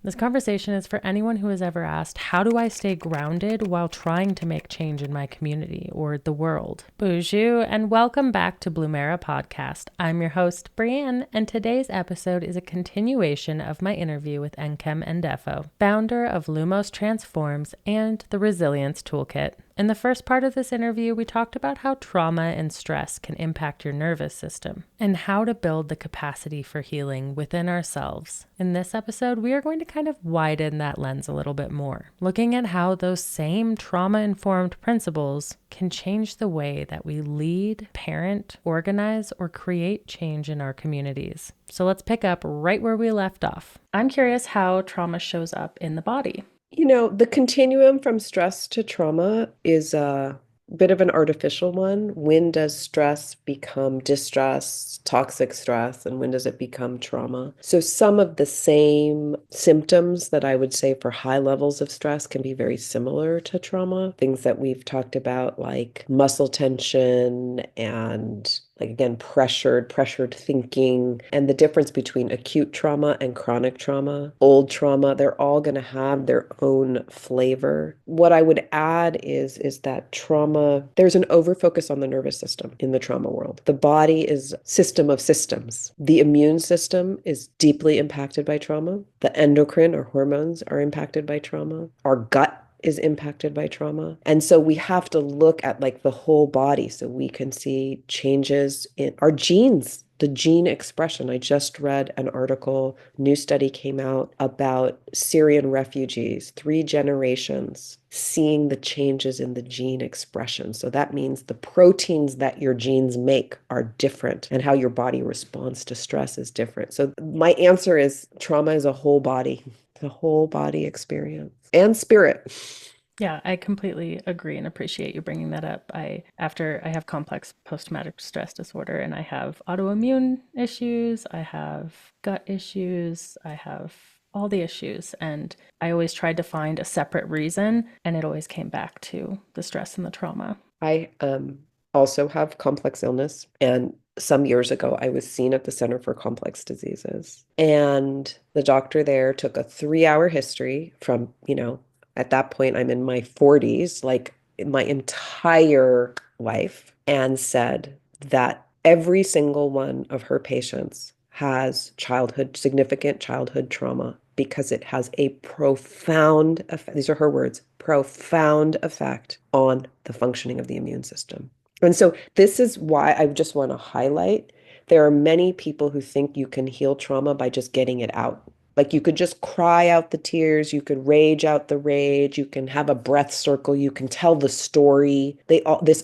This conversation is for anyone who has ever asked, how do I stay grounded while trying to make change in my community or the world? Bonjour, and welcome back to Blumera Podcast. I'm your host, Brianne, and today's episode is a continuation of my interview with Nkem Ndefo, founder of Lumos Transforms and the Resilience Toolkit. In the first part of this interview, we talked about how trauma and stress can impact your nervous system and how to build the capacity for healing within ourselves. In this episode, we are going to kind of widen that lens a little bit more, looking at how those same trauma-informed principles can change the way that we lead, parent, organize, or create change in our communities. So let's pick up right where we left off. I'm curious how trauma shows up in the body. You know, the continuum from stress to trauma is a bit of an artificial one. When does stress become distress, toxic stress, and when does it become trauma? So some of the same symptoms that I would say for high levels of stress can be very similar to trauma. Things that we've talked about like muscle tension and again, pressured thinking, and the difference between acute trauma and chronic trauma, old trauma, they're all going to have their own flavor. What I would add is that trauma, there's an overfocus on the nervous system in the trauma world. The body is a system of systems. The immune system is deeply impacted by trauma. The endocrine or hormones are impacted by trauma. Our gut is impacted by trauma. And so we have to look at like the whole body so we can see changes in our genes, the gene expression. I just read an article, new study came out about Syrian refugees, 3 generations, seeing the changes in the gene expression. So that means the proteins that your genes make are different and how your body responds to stress is different. So my answer is trauma is a whole body. The whole body experience and spirit. Yeah, I completely agree and appreciate you bringing that up. After I have complex post-traumatic stress disorder and I have autoimmune issues, I have gut issues, I have all the issues. And I always tried to find a separate reason, and it always came back to the stress and the trauma. I also have complex illness, and some years ago, I was seen at the Center for Complex Diseases. And the doctor there took a 3-hour history from, at that point, I'm in my 40s, like my entire life, and said that every single one of her patients has significant childhood trauma because it has a profound effect. These are her words, profound effect on the functioning of the immune system. And so this is why I just want to highlight there are many people who think you can heal trauma by just getting it out. Like you could just cry out the tears, you could rage out the rage, you can have a breath circle, you can tell the story.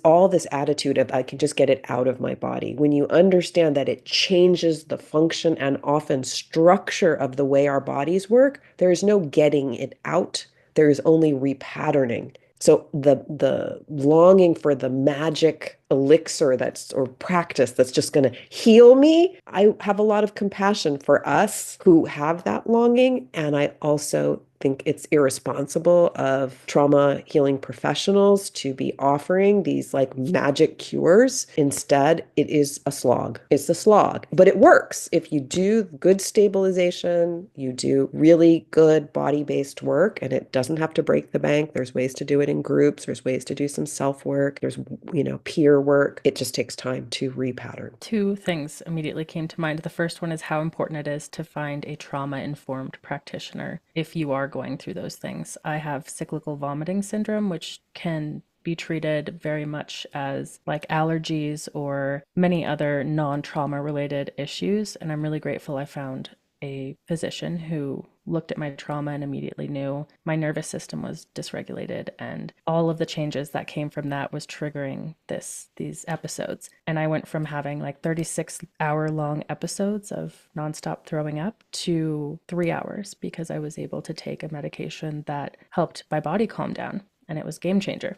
All this attitude of I can just get it out of my body. When you understand that it changes the function and often structure of the way our bodies work, there is no getting it out. There is only repatterning. So the longing for the magic elixir or practice that's just going to heal me, I have a lot of compassion for us who have that longing. And I also think it's irresponsible of trauma healing professionals to be offering these like magic cures. Instead, it is a slog. It's a slog, but it works. If you do good stabilization, you do really good body-based work, and it doesn't have to break the bank. There's ways to do it in groups. There's ways to do some self-work. There's, peer work. It just takes time to repattern. 2 things immediately came to mind. The first one is how important it is to find a trauma-informed practitioner if you are going through those things. I have cyclical vomiting syndrome, which can be treated very much as like allergies or many other non-trauma related issues. And I'm really grateful I found a physician who looked at my trauma and immediately knew my nervous system was dysregulated, and all of the changes that came from that was triggering these episodes. And I went from having like 36-hour long episodes of nonstop throwing up to 3 hours because I was able to take a medication that helped my body calm down, and it was game changer.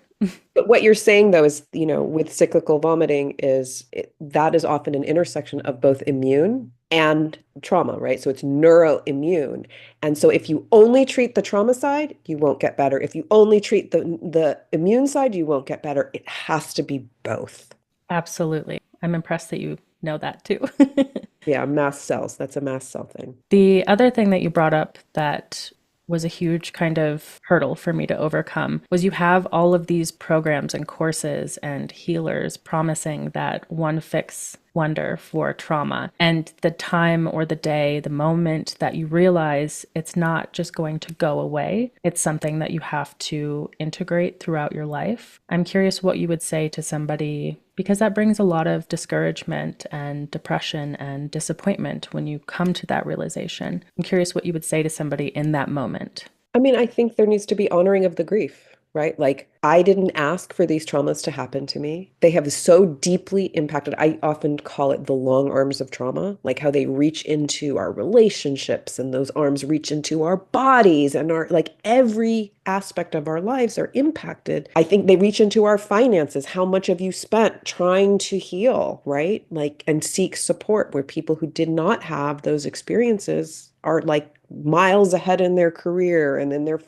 But what you're saying, though, is, with cyclical vomiting that is often an intersection of both immune and trauma, right? So it's neuroimmune. And so if you only treat the trauma side, you won't get better. If you only treat the immune side, you won't get better. It has to be both. Absolutely. I'm impressed that you know that too. Yeah, mast cells. That's a mast cell thing. The other thing that you brought up that was a huge kind of hurdle for me to overcome was you have all of these programs and courses and healers promising that one fix wonder for trauma. And the time or the day, the moment that you realize it's not just going to go away, it's something that you have to integrate throughout your life. I'm curious what you would say to somebody, because that brings a lot of discouragement and depression and disappointment when you come to that realization. I'm curious what you would say to somebody in that moment. I mean, I think there needs to be honoring of the grief, right? Like, I didn't ask for these traumas to happen to me. They have so deeply impacted. I often call it the long arms of trauma, like how they reach into our relationships and those arms reach into our bodies and our, like, every aspect of our lives are impacted. I think they reach into our finances. How much have you spent trying to heal, right? Like, and seek support where people who did not have those experiences are like miles ahead in their career and in their,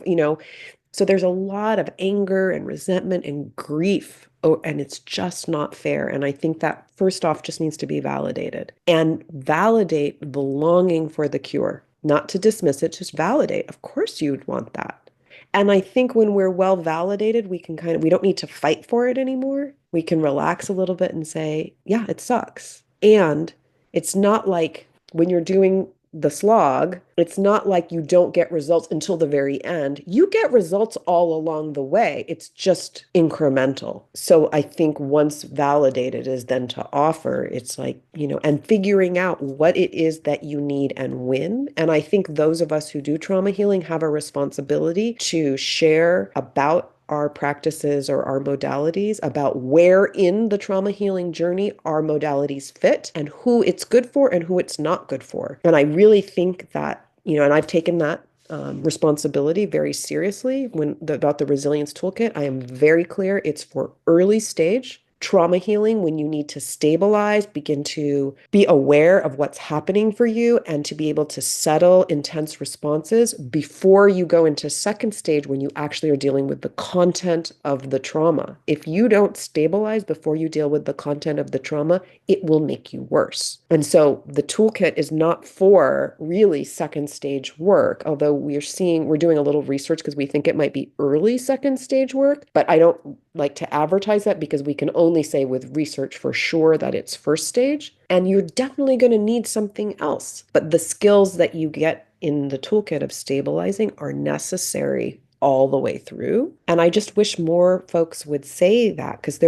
so there's a lot of anger and resentment and grief. Oh, and it's just not fair. And I think that first off just needs to be validated and validate the longing for the cure, not to dismiss it, just validate. Of course you'd want that. And I think when we're well validated, we can we don't need to fight for it anymore. We can relax a little bit and say, yeah, it sucks. And it's not like when you're doing the slog, it's not like you don't get results until the very end. You get results all along the way. It's just incremental. So I think once validated is then to offer, it's like, and figuring out what it is that you need and when. And I think those of us who do trauma healing have a responsibility to share about our practices or our modalities, about where in the trauma healing journey our modalities fit and who it's good for and who it's not good for. And I really think that, and I've taken that responsibility very seriously about the resilience toolkit. I am very clear it's for early stage trauma healing when you need to stabilize, begin to be aware of what's happening for you, and to be able to settle intense responses before you go into second stage when you actually are dealing with the content of the trauma. If you don't stabilize before you deal with the content of the trauma, it will make you worse. And so the toolkit is not for really second stage work, although we're doing a little research because we think it might be early second stage work, but I don't like to advertise that because we can only say with research for sure that it's first stage. And you're definitely going to need something else. But the skills that you get in the toolkit of stabilizing are necessary all the way through. And I just wish more folks would say that because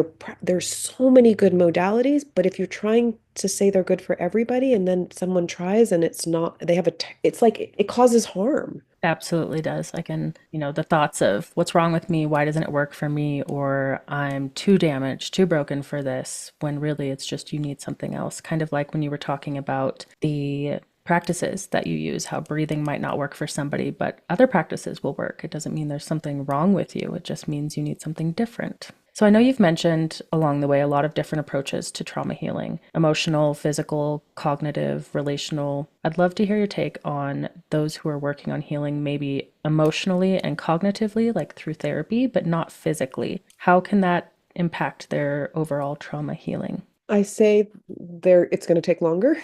there's so many good modalities. But if you're trying to say they're good for everybody and then someone tries and it's not, it's like it causes harm. Absolutely does. I can, the thoughts of what's wrong with me, why doesn't it work for me, or I'm too damaged, too broken for this, when really it's just you need something else. Kind of like when you were talking about the practices that you use, how breathing might not work for somebody, but other practices will work. It doesn't mean there's something wrong with you. It just means you need something different. So I know you've mentioned along the way a lot of different approaches to trauma healing: emotional, physical, cognitive, relational. I'd love to hear your take on those who are working on healing maybe emotionally and cognitively, like through therapy, but not physically. How can that impact their overall trauma healing? I say it's going to take longer.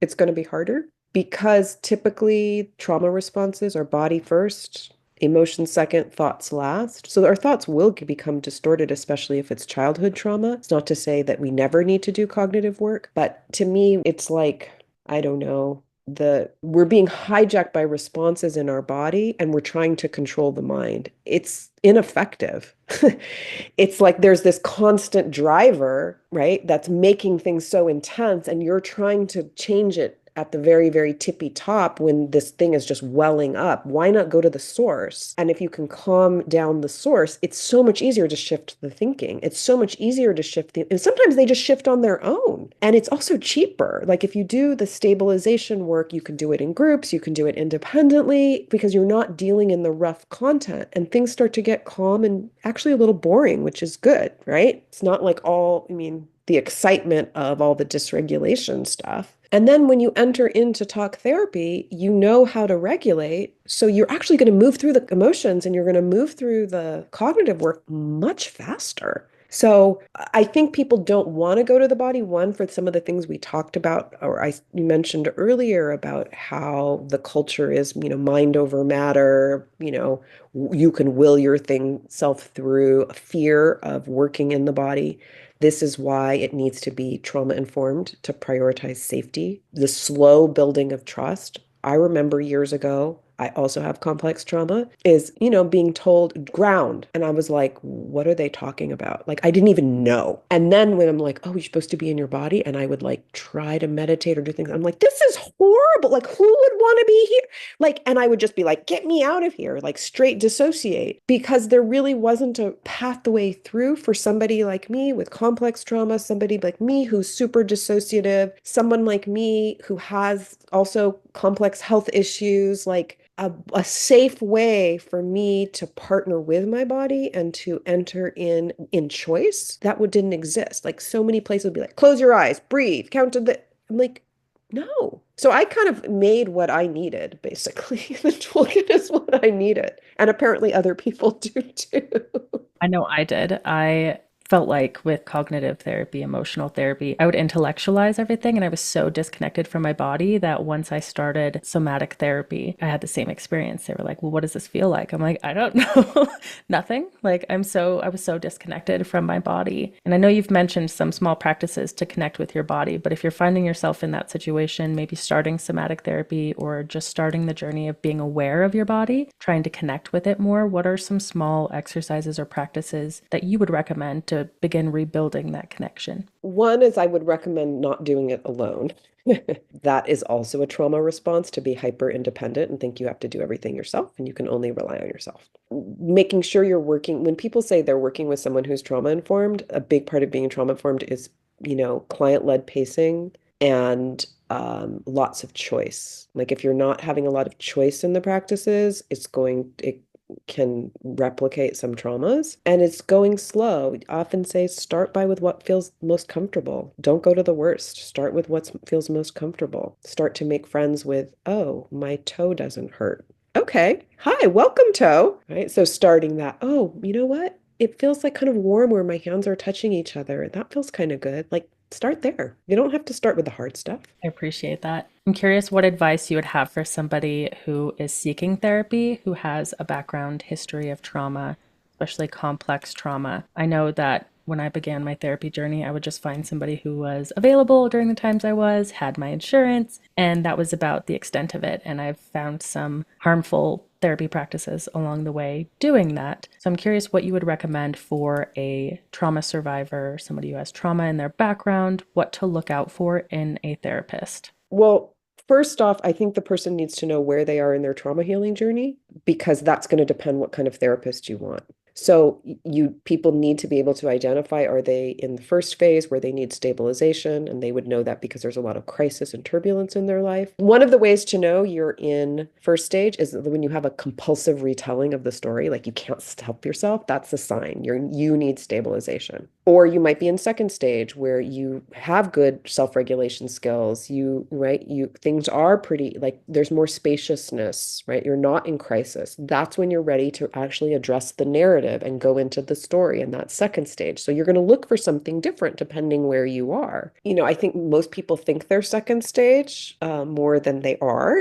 It's going to be harder because typically trauma responses are body first, emotion second, thoughts last. So our thoughts will become distorted, especially if it's childhood trauma. It's not to say that we never need to do cognitive work, but to me, it's like, I don't know, we're being hijacked by responses in our body and we're trying to control the mind. It's ineffective. It's like there's this constant driver, right? That's making things so intense and you're trying to change it at the very, very tippy top when this thing is just welling up. Why not go to the source? And if you can calm down the source, it's so much easier to shift the thinking. It's so much easier to and sometimes they just shift on their own. And it's also cheaper. Like if you do the stabilization work, you can do it in groups, you can do it independently because you're not dealing in the rough content and things start to get calm and actually a little boring, which is good, right? It's not like the excitement of all the dysregulation stuff. And then when you enter into talk therapy, you know how to regulate. So you're actually going to move through the emotions and you're going to move through the cognitive work much faster. So I think people don't want to go to the body, one, for some of the things we talked about, or you mentioned earlier about how the culture is, mind over matter, you can will your thing self through a fear of working in the body. This is why it needs to be trauma informed to prioritize safety, the slow building of trust. I remember years ago, I also have complex trauma, is, being told ground. And I was like, what are they talking about? Like, I didn't even know. And then when I'm like, oh, you're supposed to be in your body, and I would like try to meditate or do things, I'm like, this is horrible. Like, who would want to be here? Like, and I would just be like, get me out of here, like straight dissociate, because there really wasn't a pathway through for somebody like me with complex trauma, somebody like me who's super dissociative, someone like me who has also complex health issues, like a safe way for me to partner with my body and to enter in choice that would didn't exist. Like so many places would be like, close your eyes, breathe, count to the. I'm like, no. So I kind of made what I needed, basically. The toolkit is what I needed. And apparently other people do too. I know I did. I felt like with cognitive therapy, emotional therapy, I would intellectualize everything. And I was so disconnected from my body that once I started somatic therapy, I had the same experience. They were like, well, what does this feel like? I'm like, I don't know. Nothing. Like I was so disconnected from my body. And I know you've mentioned some small practices to connect with your body, but if you're finding yourself in that situation, maybe starting somatic therapy or just starting the journey of being aware of your body, trying to connect with it more, what are some small exercises or practices that you would recommend to begin rebuilding that connection? One is I would recommend not doing it alone. That is also a trauma response to be hyper independent and think you have to do everything yourself and you can only rely on yourself. Making sure you're working, when people say they're working with someone who's trauma informed, a big part of being trauma informed is, client-led pacing and lots of choice. Like if you're not having a lot of choice in the practices, it can replicate some traumas and it's going slow. We often say start by with what feels most comfortable. Don't go to the worst. Start with what feels most comfortable. Start to make friends with, oh, my toe doesn't hurt. Okay. Hi, welcome, toe. Right? So starting that, oh, you know what? It feels like kind of warm where my hands are touching each other. That feels kind of good. Like start there. You don't have to start with the hard stuff. I appreciate that. I'm curious what advice you would have for somebody who is seeking therapy, who has a background history of trauma, especially complex trauma. I know that when I began my therapy journey, I would just find somebody who was available during the times I was, had my insurance, and that was about the extent of it. And I've found some harmful therapy practices along the way doing that. So I'm curious what you would recommend for a trauma survivor, somebody who has trauma in their background, what to look out for in a therapist. Well, first off, I think the person needs to know where they are in their trauma healing journey because that's going to depend what kind of therapist you want. So you people need to be able to identify, are they in the first phase where they need stabilization? And they would know that because there's a lot of crisis and turbulence in their life. One of the ways to know you're in first stage is when you have a compulsive retelling of the story, like you can't stop yourself, that's a sign you need stabilization. Or you might be in second stage where you have good self-regulation skills. Things are pretty, like there's more spaciousness, right? You're not in crisis. That's when you're ready to actually address the narrative and go into the story in that second stage. So you're going to look for something different depending where you are. I think most people think they're second stage more than they are.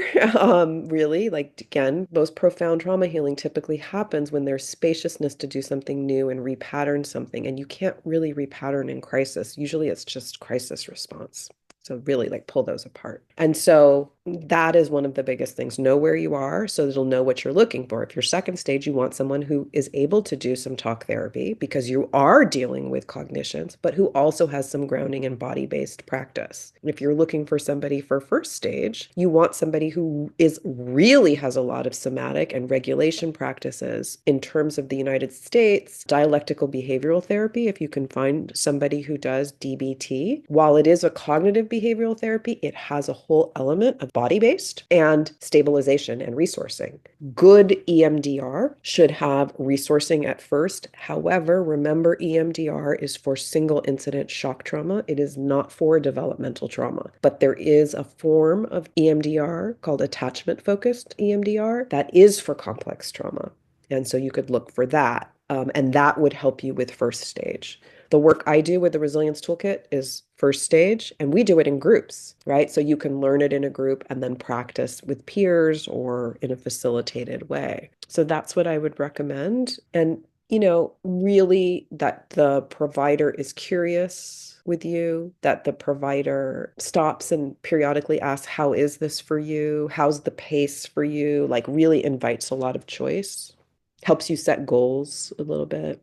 Really, like again, most profound trauma healing typically happens when there's spaciousness to do something new and repattern something. And you can't really repattern in crisis. Usually it's just crisis response. So really like pull those apart. And so that is one of the biggest things. Know where you are so that you'll know what you're looking for. If you're second stage, you want someone who is able to do some talk therapy because you are dealing with cognitions, but who also has some grounding in body-based practice. And if you're looking for somebody for first stage, you want somebody who is really has a lot of somatic and regulation practices in terms of the United States, dialectical behavioral therapy. If you can find somebody who does DBT, while it is a cognitive behavioral therapy, it has a whole element of body-based and stabilization and resourcing. Good EMDR should have resourcing at first. However, remember EMDR is for single incident shock trauma. It is not for developmental trauma, but there is a form of EMDR called attachment focused EMDR that is for complex trauma. And so you could look for that. And that would help you with first stage. the work I do with the Resilience Toolkit is first stage, and we do it in groups, right? So you can learn it in a group and then practice with peers or in a facilitated way. So that's what I would recommend. And, really that the provider is curious with you, that the provider stops and periodically asks, how is this for you? How's the pace for you? Like really invites a lot of choice, helps you set goals a little bit.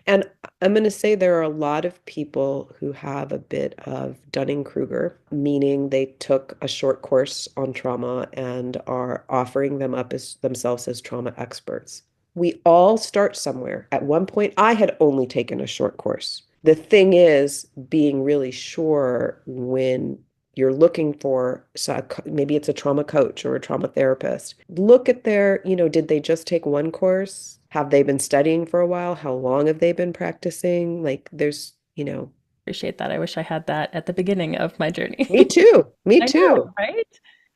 And I'm going to say there are a lot of people who have a bit of Dunning-Kruger, meaning they took a short course on trauma and are offering them up as themselves as trauma experts. We all start somewhere. At one point, I had only taken a short course. The thing is being really sure when you're looking for, so maybe it's a trauma coach or a trauma therapist. Look at their, did they just take one course? Have they been studying for a while? How long have they been practicing? Like there's. Appreciate that. I wish I had that at the beginning of my Me journey. too. Me I know, too. right?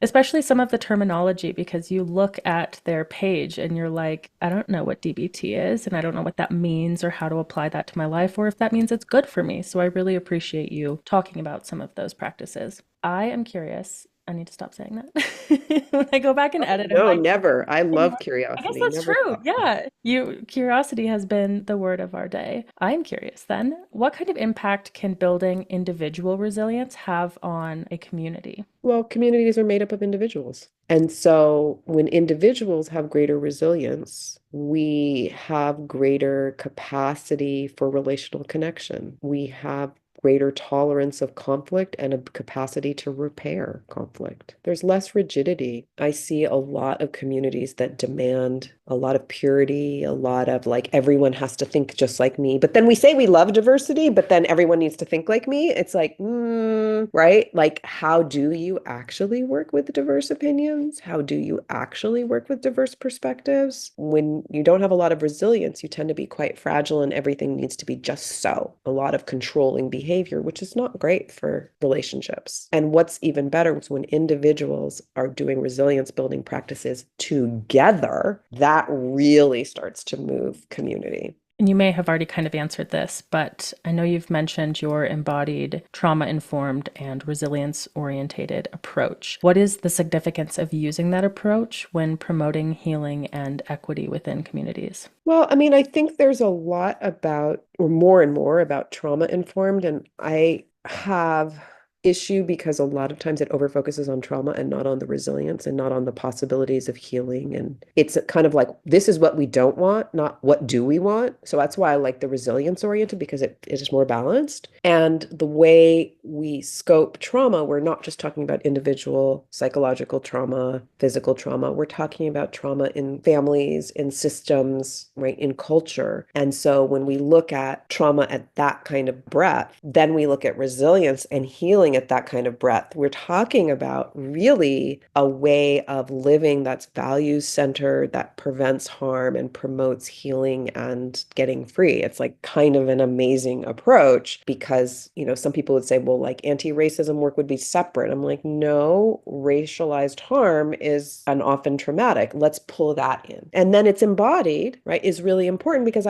Especially some of the terminology, because you look at their page and you're like, I don't know what DBT is, and I don't know what that means or how to apply that to my life, or if that means it's good for me. So I really appreciate you talking about some of those practices. I am curious. I need to stop saying that. When I go back and Oh, edit, I'm no, like, never. I I love guess curiosity. that's Never true. stop. Yeah. Curiosity has been the word of our day. I'm curious then, what kind of impact can building individual resilience have on a community? Well, communities are made up of individuals. And so when individuals have greater resilience, we have greater capacity for relational connection. We have greater tolerance of conflict and a capacity to repair conflict. There's less rigidity. I see a lot of communities that demand a lot of purity, a lot of like everyone has to think just like me. But then we say we love diversity, but then everyone needs to think like me. It's like, right? Like, how do you actually work with diverse opinions? How do you actually work with diverse perspectives? When you don't have a lot of resilience, you tend to be quite fragile and everything needs to be just so. A lot of controlling behavior, which is not great for relationships. And what's even better is when individuals are doing resilience building practices together, that really starts to move community. And you may have already kind of answered this, but I know you've mentioned your embodied trauma informed and resilience orientated approach. What is the significance of using that approach when promoting healing and equity within communities? Well, I mean, I think there's a lot about, or more and more about trauma informed, and I have issue because a lot of times it overfocuses on trauma and not on the resilience and not on the possibilities of healing. And it's kind of like, this is what we don't want, not what do we want. So that's why I like the resilience oriented because it is more balanced. And the way we scope trauma, we're not just talking about individual psychological trauma, physical trauma. We're talking about trauma in families, in systems, right, in culture. And so when we look at trauma at that kind of breadth, then we look at resilience and healing at that kind of breadth. We're talking about really a way of living that's values centered, that prevents harm and promotes healing and getting free. It's like kind of an amazing approach because, some people would say, well, like anti-racism work would be separate. I'm like, no, racialized harm is an often traumatic. Let's pull that in. And then it's embodied, right, is really important because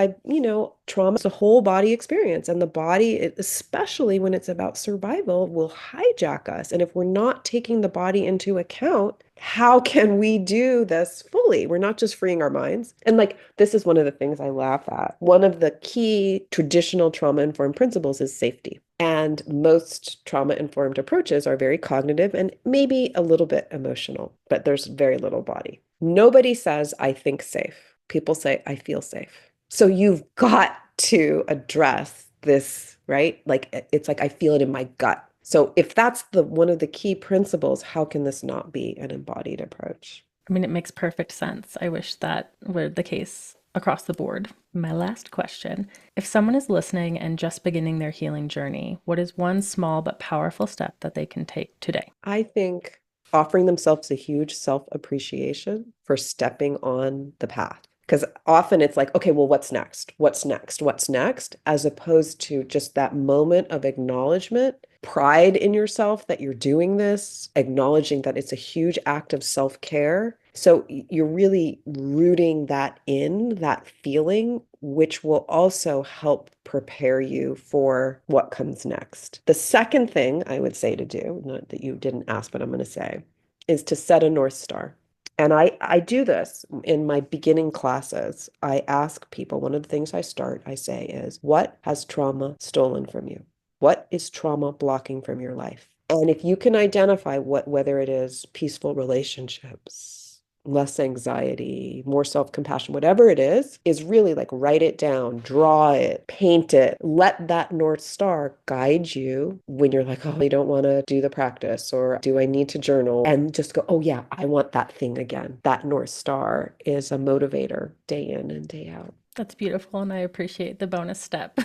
trauma is a whole body experience. And the body, especially when it's about survival, will hijack us. And if we're not taking the body into account, how can we do this fully? We're not just freeing our minds. And like, this is one of the things I laugh at. One of the key traditional trauma-informed principles is safety. And most trauma-informed approaches are very cognitive and maybe a little bit emotional, but there's very little body. Nobody says, I think safe. People say, I feel safe. So you've got to address this, right? Like, it's like, I feel it in my gut. So if that's one of the key principles, how can this not be an embodied approach? I mean, it makes perfect sense. I wish that were the case across the board. My last question, if someone is listening and just beginning their healing journey, what is one small but powerful step that they can take today? I think offering themselves a huge self-appreciation for stepping on the path. Because often it's like, okay, well, what's next? What's next? What's next? As opposed to just that moment of acknowledgement, pride in yourself that you're doing this, acknowledging that it's a huge act of self-care. So you're really rooting that in, that feeling, which will also help prepare you for what comes next. The second thing I would say to do, not that you didn't ask, but I'm going to say, is to set a North Star. And I do this in my beginning classes. I ask people, one of the things I say is, what has trauma stolen from you? What is trauma blocking from your life? And if you can identify whether it is peaceful relationships, less anxiety, more self-compassion, whatever it is really like write it down, draw it, paint it, let that North Star guide you when you're like, oh, I don't want to do the practice, or do I need to journal? And just go, oh yeah, I want that thing again. That North Star is a motivator day in and day out. That's beautiful, and I appreciate the bonus step.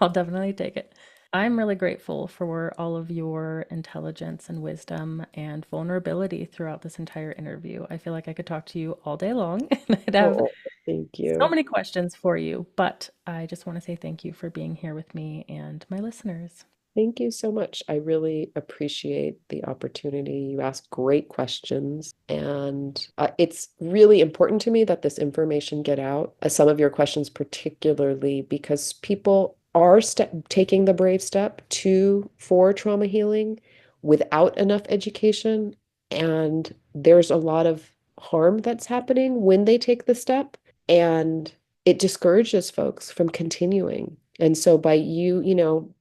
I'll definitely take it. I'm really grateful for all of your intelligence and wisdom and vulnerability throughout this entire interview. I feel like I could talk to you all day long and I'd have Oh, thank so you. many questions for you, but I just want to say thank you for being here with me and my listeners. Thank you so much. I really appreciate the opportunity. You ask great questions, and it's really important to me that this information get out. Some of your questions, particularly because people are taking the brave step to for trauma healing without enough education, and there's a lot of harm that's happening when they take the step, and it discourages folks from continuing. And so by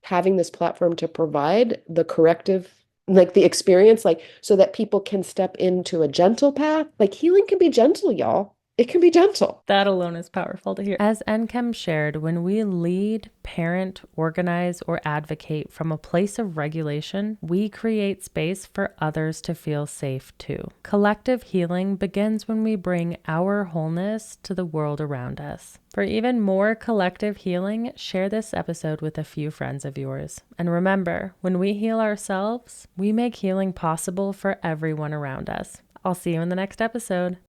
having this platform to provide the corrective, like the experience, like so that people can step into a gentle path, like healing can be gentle, y'all. It can be gentle. That alone is powerful to hear. As Nkem shared, when we lead, parent, organize, or advocate from a place of regulation, we create space for others to feel safe too. Collective healing begins when we bring our wholeness to the world around us. For even more collective healing, share this episode with a few friends of yours. And remember, when we heal ourselves, we make healing possible for everyone around us. I'll see you in the next episode.